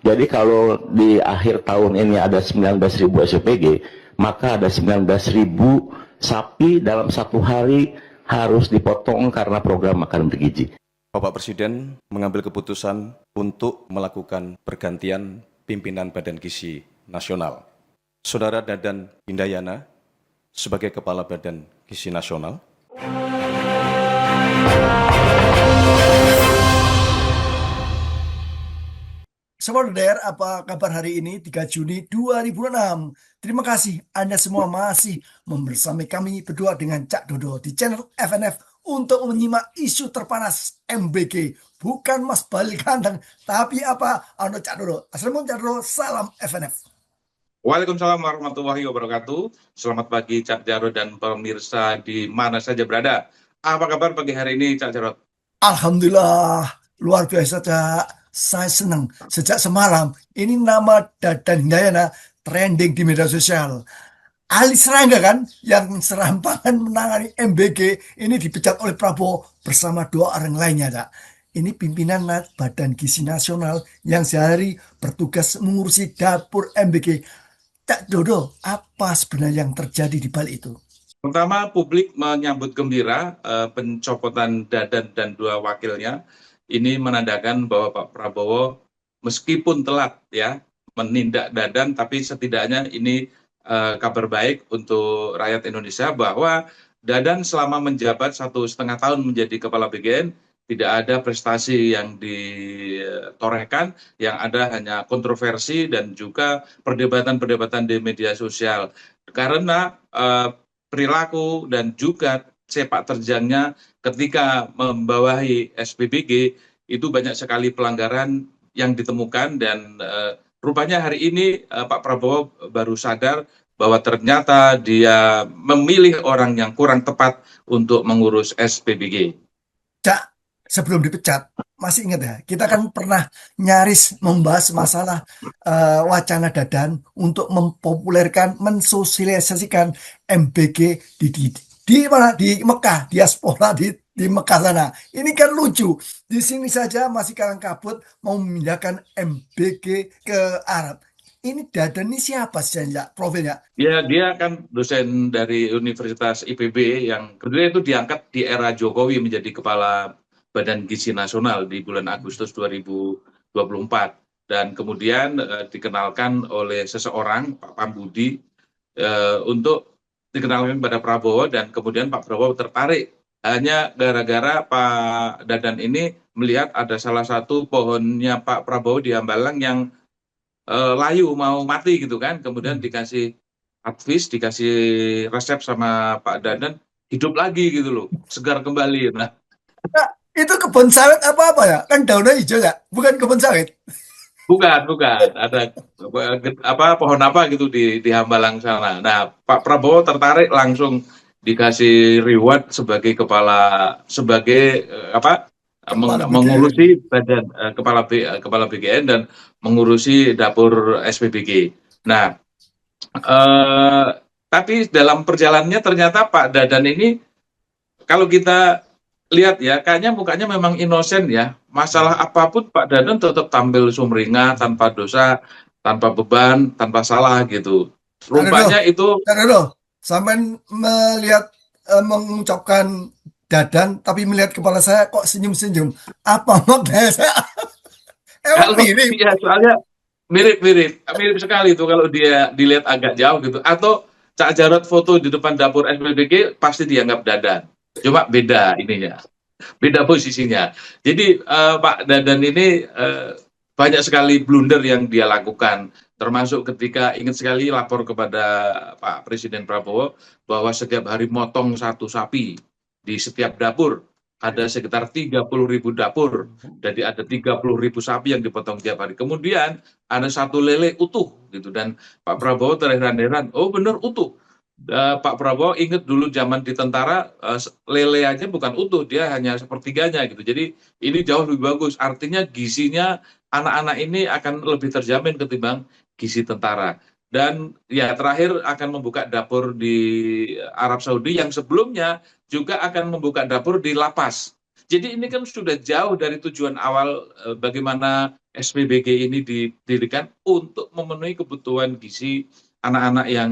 Jadi kalau di akhir tahun ini ada 19.000 SPG, maka ada 19.000 sapi dalam satu hari harus dipotong karena program makan bergizi. Bapak Presiden mengambil keputusan untuk melakukan pergantian pimpinan Badan Gizi Nasional. Saudara Dadan Hindayana sebagai Kepala Badan Gizi Nasional. Sobat DR, apa kabar hari ini 3 Juni 2006? Terima kasih Anda semua masih membersami kami berdua dengan Cak Dodo di channel FNF untuk menyimak isu terpanas MBG. Bukan Mas balik kandang, tapi apa? Anu Cak Dodo. Assalamualaikum Cak Dodo, salam FNF. Waalaikumsalam warahmatullahi wabarakatuh. Selamat pagi Cak Jarod dan pemirsa di mana saja berada. Apa kabar pagi hari ini Cak Jarod? Alhamdulillah, luar biasa Cak. Saya senang sejak semalam ini nama Dadan Hindayana trending di media sosial. Ali Serangga kan yang serampangan menangani MBG ini dipecat oleh Prabowo bersama 2 orang lainnya Cak. Ini pimpinan Badan Gizi Nasional yang sehari bertugas mengurusi dapur MBG. Cak Dodo, apa sebenarnya yang terjadi di balik itu? Pertama, publik menyambut gembira pencopotan Dadan dan 2 wakilnya. Ini menandakan bahwa Pak Prabowo meskipun telat ya menindak Dadan, tapi setidaknya ini kabar baik untuk rakyat Indonesia bahwa Dadan selama menjabat 1,5 tahun menjadi Kepala BGN tidak ada prestasi yang ditorehkan, yang ada hanya kontroversi dan juga perdebatan-perdebatan di media sosial. Karena perilaku dan juga sepak terjangnya ketika membawahi SPBG itu banyak sekali pelanggaran yang ditemukan dan rupanya hari ini Pak Prabowo baru sadar bahwa ternyata dia memilih orang yang kurang tepat untuk mengurus SPBG. Cak, sebelum dipecat, masih ingat ya, kita kan pernah nyaris membahas masalah wacana Dadan untuk mempopulerkan, mensosialisasikan MBG di mana? Di Mekah, diaspora di Mekah sana. Ini kan lucu. Di sini saja masih kalang kabut mau memindahkan MBG ke Arab. Ini Dadan ini siapa sih ya profilnya? Ya, dia kan dosen dari Universitas IPB yang kemudian itu diangkat di era Jokowi menjadi Kepala Badan Gizi Nasional di bulan Agustus 2024. Dan kemudian dikenalkan oleh seseorang, Pak Pambudi, untuk dikenalkan pada Prabowo dan kemudian Pak Prabowo tertarik hanya gara-gara Pak Dadan ini melihat ada salah satu pohonnya Pak Prabowo di Hambalang yang layu mau mati gitu kan, kemudian dikasih advis, dikasih resep sama Pak Dadan, hidup lagi gitu loh, segar kembali. Nah, Itu kebun sawit apa ya? Kan daunnya hijau ya, bukan kebun sawit. bukan, ada pohon apa gitu di Hambalang sana. Nah, Pak Prabowo tertarik langsung dikasih reward sebagai mengurusi badan kepala BGN dan mengurusi dapur SPBG. Nah, tapi dalam perjalanannya ternyata Pak Dadan ini kalau kita lihat ya, kayaknya mukanya memang inosen ya. Masalah apapun Pak Dadan tetap tampil sumringah, tanpa dosa, tanpa beban, tanpa salah gitu. Rupanya itu. Sampai melihat mengucapkan Dadan, tapi melihat kepala saya kok senyum-senyum. Apa maknanya saya? Mirip. Ya, soalnya mirip sekali itu kalau dia dilihat agak jauh gitu. Atau Cak Jarod foto di depan dapur SPBG pasti dianggap Dadan. Cuma beda ininya, beda posisinya. Jadi Pak Dadan ini banyak sekali blunder yang dia lakukan, termasuk ketika ingat sekali lapor kepada Pak Presiden Prabowo bahwa setiap hari motong 1 sapi di setiap dapur. Ada sekitar 30.000 dapur, jadi ada 30.000 sapi yang dipotong tiap hari. Kemudian ada 1 lele utuh gitu, dan Pak Prabowo terheran-heran, oh benar utuh. Pak Prabowo ingat dulu zaman di tentara, lele aja bukan utuh, dia hanya sepertiganya gitu. Jadi ini jauh lebih bagus, artinya gizinya anak-anak ini akan lebih terjamin ketimbang gizi tentara. Dan ya terakhir akan membuka dapur di Arab Saudi yang sebelumnya juga akan membuka dapur di lapas. Jadi ini kan sudah jauh dari tujuan awal bagaimana SPBG ini didirikan untuk memenuhi kebutuhan gizi anak-anak yang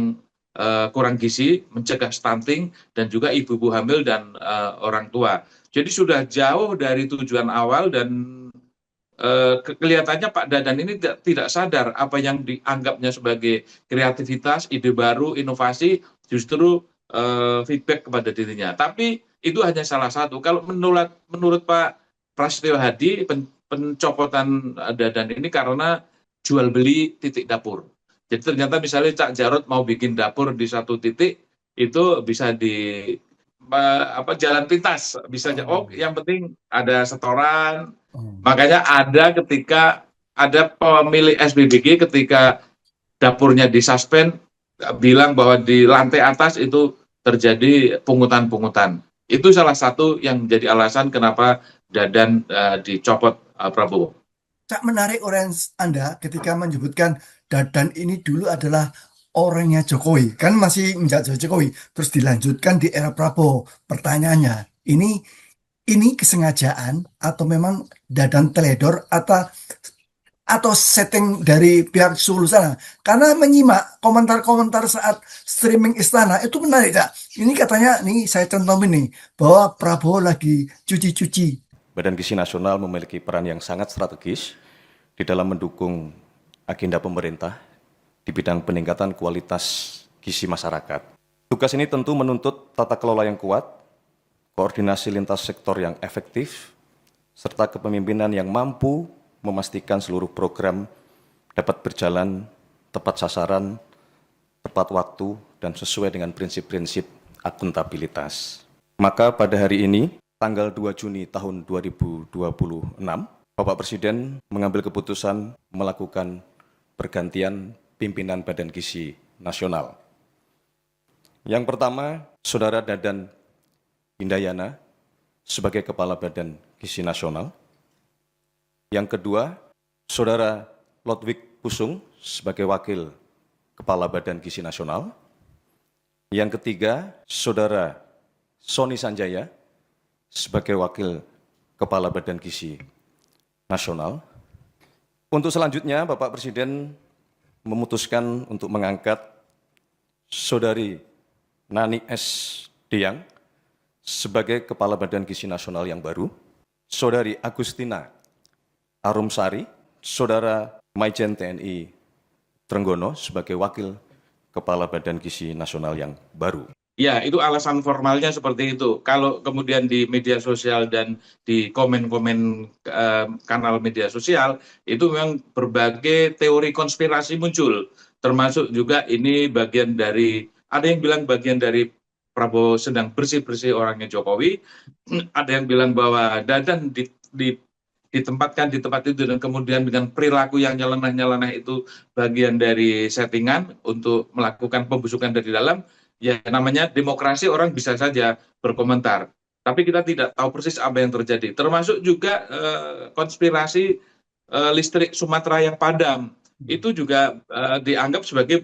kurang gizi, mencegah stunting, dan juga ibu-ibu hamil dan orang tua. Jadi sudah jauh dari tujuan awal dan kelihatannya Pak Dadan ini tidak sadar apa yang dianggapnya sebagai kreativitas, ide baru, inovasi, justru feedback kepada dirinya. Tapi itu hanya salah satu. Kalau menurut Pak Prasetyo Hadi, pencopotan Dadan ini karena jual beli titik dapur. Jadi ternyata misalnya Cak Jarod mau bikin dapur di satu titik, itu bisa di jalan pintas, bisa yang penting ada setoran. Makanya ada ketika ada pemilik SPBG ketika dapurnya disuspend bilang bahwa di lantai atas itu terjadi pungutan-pungutan. Itu salah satu yang menjadi alasan kenapa Dadan dicopot Prabowo. Cak, menarik orange Anda ketika menyebutkan Dadan ini dulu adalah orangnya Jokowi, kan masih menjadi Jokowi, terus dilanjutkan di era Prabowo. Pertanyaannya, ini kesengajaan atau memang Dadan teledor atau setting dari pihak Sulu sana? Karena menyimak komentar-komentar saat streaming Istana itu menarik, Cak. Ini katanya, nih saya contohin nih, bahwa Prabowo lagi cuci-cuci. Badan Gizi Nasional memiliki peran yang sangat strategis di dalam mendukung agenda pemerintah di bidang peningkatan kualitas gizi masyarakat. Tugas ini tentu menuntut tata kelola yang kuat, koordinasi lintas sektor yang efektif, serta kepemimpinan yang mampu memastikan seluruh program dapat berjalan tepat sasaran, tepat waktu, dan sesuai dengan prinsip-prinsip akuntabilitas. Maka pada hari ini, tanggal 2 Juni tahun 2026, Bapak Presiden mengambil keputusan melakukan pergantian pimpinan Badan Gizi Nasional. Yang pertama, Saudara Dadan Hindayana sebagai Kepala Badan Gizi Nasional. Yang kedua, Saudara Lodwig Pusung sebagai Wakil Kepala Badan Gizi Nasional. Yang ketiga, Saudara Sony Sanjaya sebagai Wakil Kepala Badan Gizi Nasional. Untuk selanjutnya, Bapak Presiden memutuskan untuk mengangkat Saudari Nani S. Diang sebagai Kepala Badan Gizi Nasional yang baru, Saudari Agustina Arumsari, Saudara Maijen TNI Trenggono sebagai Wakil Kepala Badan Gizi Nasional yang baru. Ya, itu alasan formalnya seperti itu. Kalau kemudian di media sosial dan di komen-komen kanal media sosial, itu memang berbagai teori konspirasi muncul. Termasuk juga ini bagian dari, ada yang bilang bagian dari Prabowo sedang bersih-bersih orangnya Jokowi, ada yang bilang bahwa Dadan ditempatkan di tempat itu dan kemudian dengan perilaku yang nyeleneh-nyeleneh itu bagian dari settingan untuk melakukan pembusukan dari dalam. Ya, namanya demokrasi, orang bisa saja berkomentar. Tapi kita tidak tahu persis apa yang terjadi. Termasuk juga konspirasi listrik Sumatera yang padam. Itu juga dianggap sebagai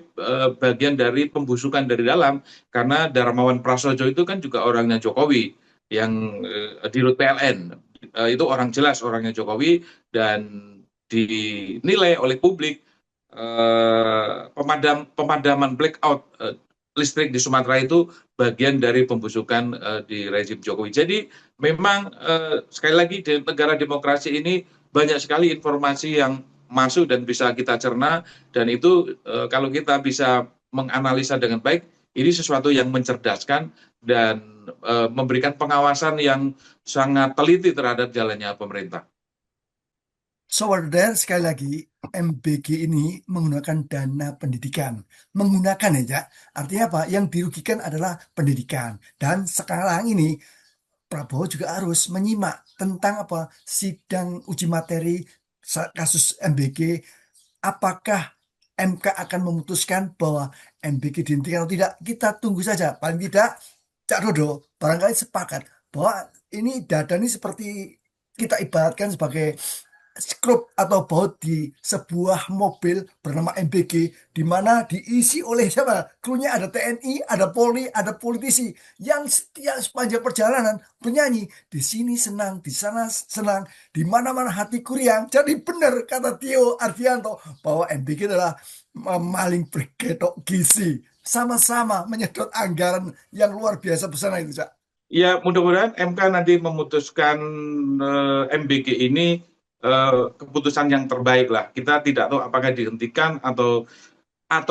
bagian dari pembusukan dari dalam. Karena Darmawan Prasojo itu kan juga orangnya Jokowi. Yang di Rut PLN. Itu orang jelas orangnya Jokowi. Dan dinilai oleh publik pemadaman blackout listrik di Sumatera itu bagian dari pembusukan di rezim Jokowi. Jadi memang sekali lagi di negara demokrasi ini banyak sekali informasi yang masuk dan bisa kita cerna, dan itu kalau kita bisa menganalisa dengan baik, ini sesuatu yang mencerdaskan dan memberikan pengawasan yang sangat teliti terhadap jalannya pemerintah. Saudara, sekali lagi, MBG ini menggunakan dana pendidikan. Menggunakan ya, artinya apa? Yang dirugikan adalah pendidikan. Dan sekarang ini, Prabowo juga harus menyimak tentang apa sidang uji materi kasus MBG. Apakah MK akan memutuskan bahwa MBG dihentikan atau tidak? Kita tunggu saja. Paling tidak, Cak Dodo barangkali sepakat bahwa ini Dadan ini seperti kita ibaratkan sebagai skrup atau baut di sebuah mobil bernama MBG, di mana diisi oleh siapa? Krunya ada TNI, ada Polri, ada politisi yang setiap sepanjang perjalanan bernyanyi, di sini senang, di sana senang, di mana-mana hatiku riang. Jadi benar kata Tio Ardianto bahwa MBG adalah maling bergedok gizi, sama-sama menyedot anggaran yang luar biasa besar itu, Cak. Ya, mudah-mudahan MK nanti memutuskan MBG ini keputusan yang terbaik lah. Kita tidak tahu apakah dihentikan atau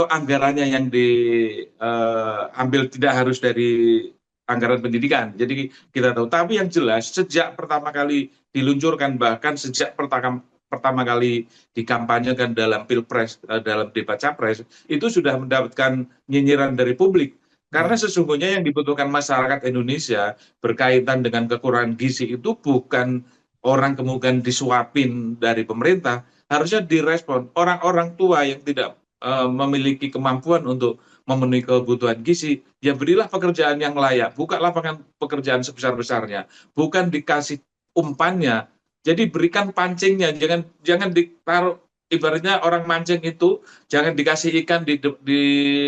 anggarannya yang diambil tidak harus dari anggaran pendidikan. Jadi kita tahu. Tapi yang jelas sejak pertama kali diluncurkan, bahkan sejak pertama kali dikampanyekan dalam pilpres, dalam debat capres, itu sudah mendapatkan nyinyiran dari publik. Karena sesungguhnya yang dibutuhkan masyarakat Indonesia berkaitan dengan kekurangan gizi itu bukan orang kemudian disuapin dari pemerintah, harusnya direspon orang-orang tua yang tidak memiliki kemampuan untuk memenuhi kebutuhan gizi, ya berilah pekerjaan yang layak, buka lapangan pekerjaan sebesar-besarnya, bukan dikasih umpannya. Jadi berikan pancingnya, jangan ditaruh, ibaratnya orang mancing itu jangan dikasih ikan di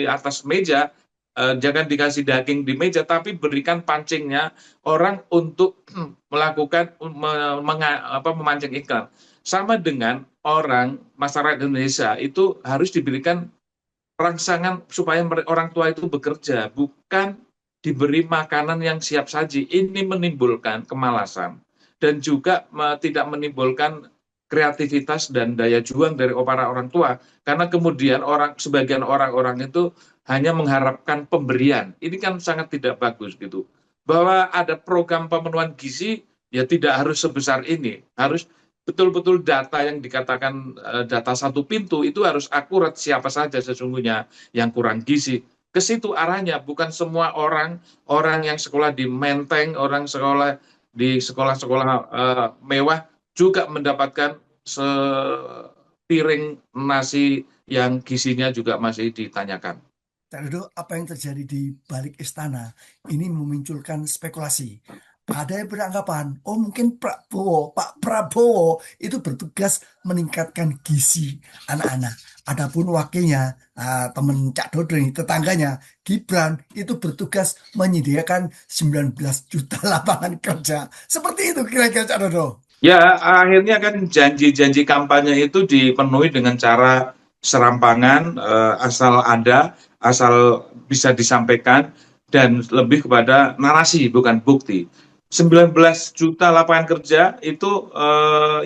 atas meja, jangan dikasih daging di meja, tapi berikan pancingnya orang untuk melakukan memancing ikan. Sama dengan masyarakat Indonesia itu harus diberikan rangsangan supaya orang tua itu bekerja, bukan diberi makanan yang siap saji. Ini menimbulkan kemalasan dan juga tidak menimbulkan kreativitas dan daya juang dari para orang tua, karena kemudian sebagian orang-orang itu hanya mengharapkan pemberian. Ini kan sangat tidak bagus gitu. Bahwa ada program pemenuhan gizi, ya tidak harus sebesar ini. Harus betul-betul data yang dikatakan data satu pintu itu harus akurat siapa saja sesungguhnya yang kurang gizi. Ke situ arahnya, bukan semua orang yang sekolah di Menteng, orang sekolah di sekolah-sekolah mewah juga mendapatkan sepiring nasi yang gizinya juga masih ditanyakan. Cak Dodo, apa yang terjadi di balik istana ini memunculkan spekulasi. Ada yang beranggapan, oh mungkin Pak Prabowo itu bertugas meningkatkan gizi anak-anak. Adapun wakilnya, teman Cak Dodo ini, tetangganya, Gibran, itu bertugas menyediakan 19 juta lapangan kerja. Seperti itu kira-kira Cak Dodo. Ya, akhirnya kan janji-janji kampanye itu dipenuhi dengan cara serampangan, asal ada, asal bisa disampaikan, dan lebih kepada narasi, bukan bukti. 19 juta lapangan kerja itu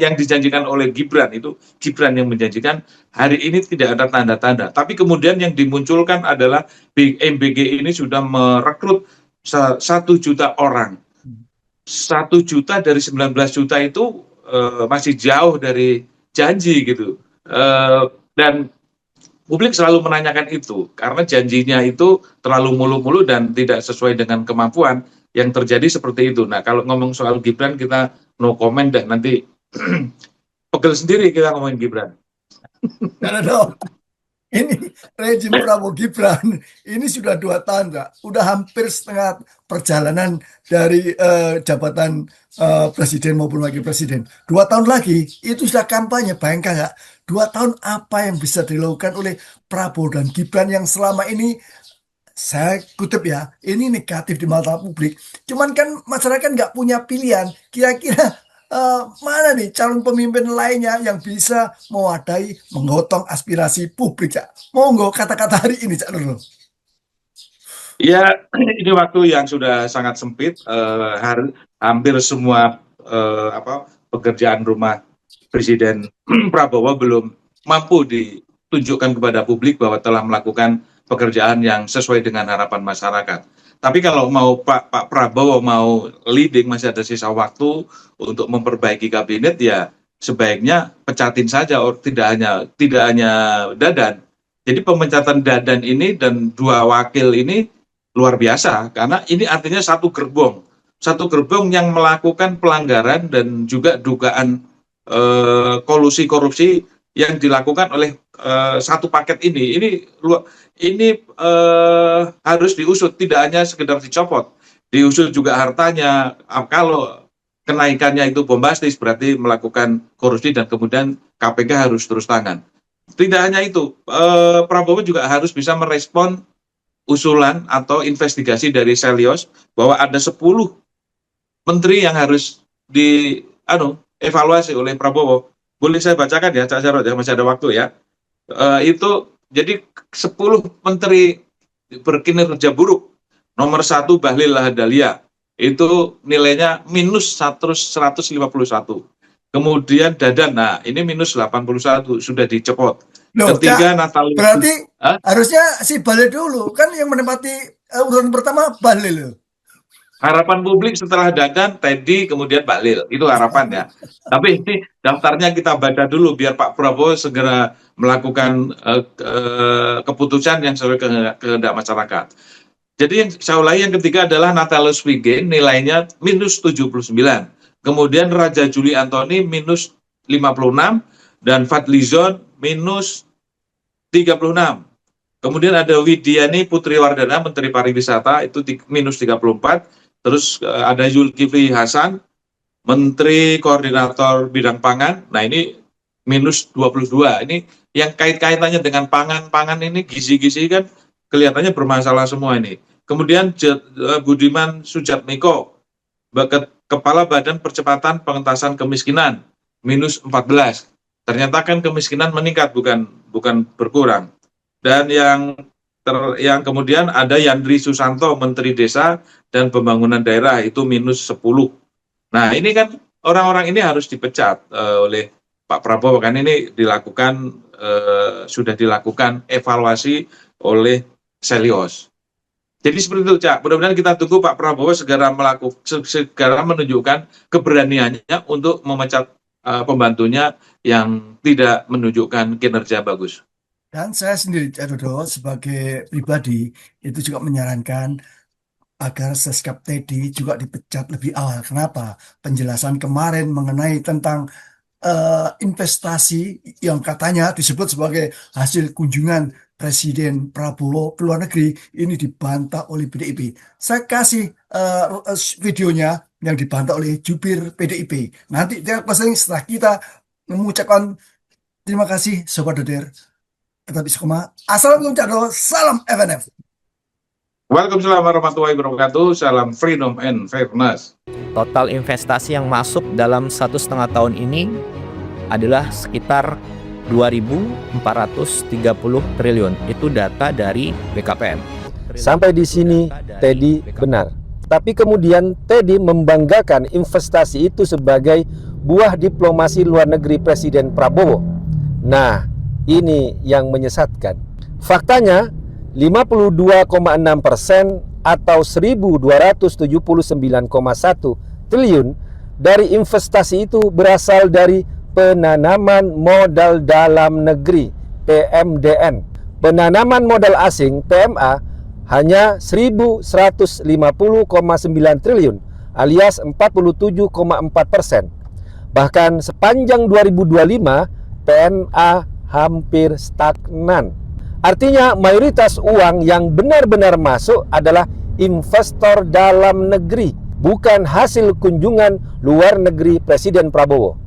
yang dijanjikan oleh Gibran, itu Gibran yang menjanjikan, hari ini tidak ada tanda-tanda. Tapi kemudian yang dimunculkan adalah MBG ini sudah merekrut 1 juta orang. 1 juta dari 19 juta itu masih jauh dari janji gitu. Dan publik selalu menanyakan itu, karena janjinya itu terlalu mulu-mulu dan tidak sesuai dengan kemampuan. Yang terjadi seperti itu. Nah, kalau ngomong soal Gibran, kita no comment dah, nanti pegel sendiri kita ngomongin Gibran. Ini rejim Prabowo Gibran ini sudah 2 tahun, Kak. Udah hampir setengah perjalanan dari jabatan presiden maupun wakil presiden. 2 tahun lagi itu sudah kampanye. Bayangkan, Kak, 2 tahun apa yang bisa dilakukan oleh Prabowo dan Gibran yang selama ini, saya kutip ya, ini negatif di mata publik. Cuman kan masyarakat nggak punya pilihan. Kira-kira mana nih calon pemimpin lainnya yang bisa mewadahi, menggotong aspirasi publik, Cak? Monggo kata-kata hari ini, Cak Dodo. Ya, ini waktu yang sudah sangat sempit. Hampir semua pekerjaan rumah Presiden Prabowo belum mampu ditunjukkan kepada publik bahwa telah melakukan pekerjaan yang sesuai dengan harapan masyarakat. Tapi kalau mau Pak Prabowo mau leading, masih ada sisa waktu untuk memperbaiki kabinet, ya sebaiknya pecatin saja, tidak hanya Dadan. Jadi pemecatan Dadan ini dan 2 wakil ini luar biasa, karena ini artinya satu gerbong yang melakukan pelanggaran dan juga dugaan kolusi korupsi yang dilakukan oleh satu paket ini. Ini harus diusut, tidak hanya sekedar dicopot, diusut juga hartanya. Kalau kenaikannya itu bombastis, berarti melakukan korupsi dan kemudian KPK harus terus tangan. Tidak hanya itu, Prabowo juga harus bisa merespon usulan atau investigasi dari Selyos bahwa ada 10 menteri yang harus evaluasi oleh Prabowo. Boleh saya bacakan ya, Cak Jarod, ya, masih ada waktu ya. Itu jadi 10 menteri berkinerja buruk. Nomor 1 Bahlil Lahadalia, itu nilainya minus 151. Kemudian Dadan, nah ini minus 81, sudah dicopot. Loh, Ketiga Cak, Natalia. berarti harusnya si Bahlil dulu, kan yang menempati urutan pertama Bahlil loh. Harapan publik setelah Dadan, Teddy, kemudian Bahlil. Itu harapannya. Tapi ini daftarnya kita baca dulu biar Pak Prabowo segera melakukan keputusan yang sesuai kehendak masyarakat. Jadi yang saya ulangi, yang ketiga adalah Natalius Pigai, nilainya minus 79. Kemudian Raja Juli Antoni minus 56 dan Fadlizon minus 36. Kemudian ada Widiani Putri Wardana, Menteri Pariwisata, itu minus 34. Terus ada Zulkifli Hasan, Menteri Koordinator Bidang Pangan. Nah ini minus 22. Ini yang kait-kaitannya dengan pangan ini, gizi-gizi kan kelihatannya bermasalah semua ini. Kemudian Budiman Sujatmiko, Kepala Badan Percepatan Pengentasan Kemiskinan, minus 14. Ternyata kan kemiskinan meningkat, bukan berkurang. Dan yang kemudian ada Yandri Susanto, Menteri Desa dan Pembangunan Daerah, itu minus 10. Nah ini kan orang-orang ini harus dipecat oleh Pak Prabowo, kan ini sudah dilakukan evaluasi oleh Selyos. Jadi seperti itu, Cak. Mudah-mudahan kita tunggu Pak Prabowo segera menunjukkan keberaniannya untuk memecat pembantunya yang tidak menunjukkan kinerja bagus. Dan saya sendiri, Cak Dodo, sebagai pribadi itu juga menyarankan agar Seskap Teddy juga dipecat lebih awal. Kenapa? Penjelasan kemarin mengenai tentang investasi yang katanya disebut sebagai hasil kunjungan Presiden Prabowo ke luar negeri ini dibantah oleh PDIP. Saya kasih videonya yang dibantah oleh jubir PDIP. Nanti setelah kita mengucapkan terima kasih Sobat Doder. Tetap istiqomah. Assalamualaikum Cak Do. Salam FNF. Waalaikumsalam warahmatullahi wabarakatuh. Salam freedom and fairness. Total investasi yang masuk dalam 1,5 tahun ini adalah sekitar 2.430 triliun. Itu data dari BKPM. Sampai di sini Teddy benar. Tapi kemudian Teddy membanggakan investasi itu sebagai buah diplomasi luar negeri Presiden Prabowo. Nah, ini yang menyesatkan. Faktanya 52,6% atau 1.279,1 triliun dari investasi itu berasal dari penanaman modal dalam negeri (PMDN). Penanaman modal asing (PMA) hanya 1.150,9 triliun alias 47,4%. Bahkan sepanjang 2025 PMA hampir stagnan. Artinya mayoritas uang yang benar-benar masuk adalah investor dalam negeri, bukan hasil kunjungan luar negeri Presiden Prabowo.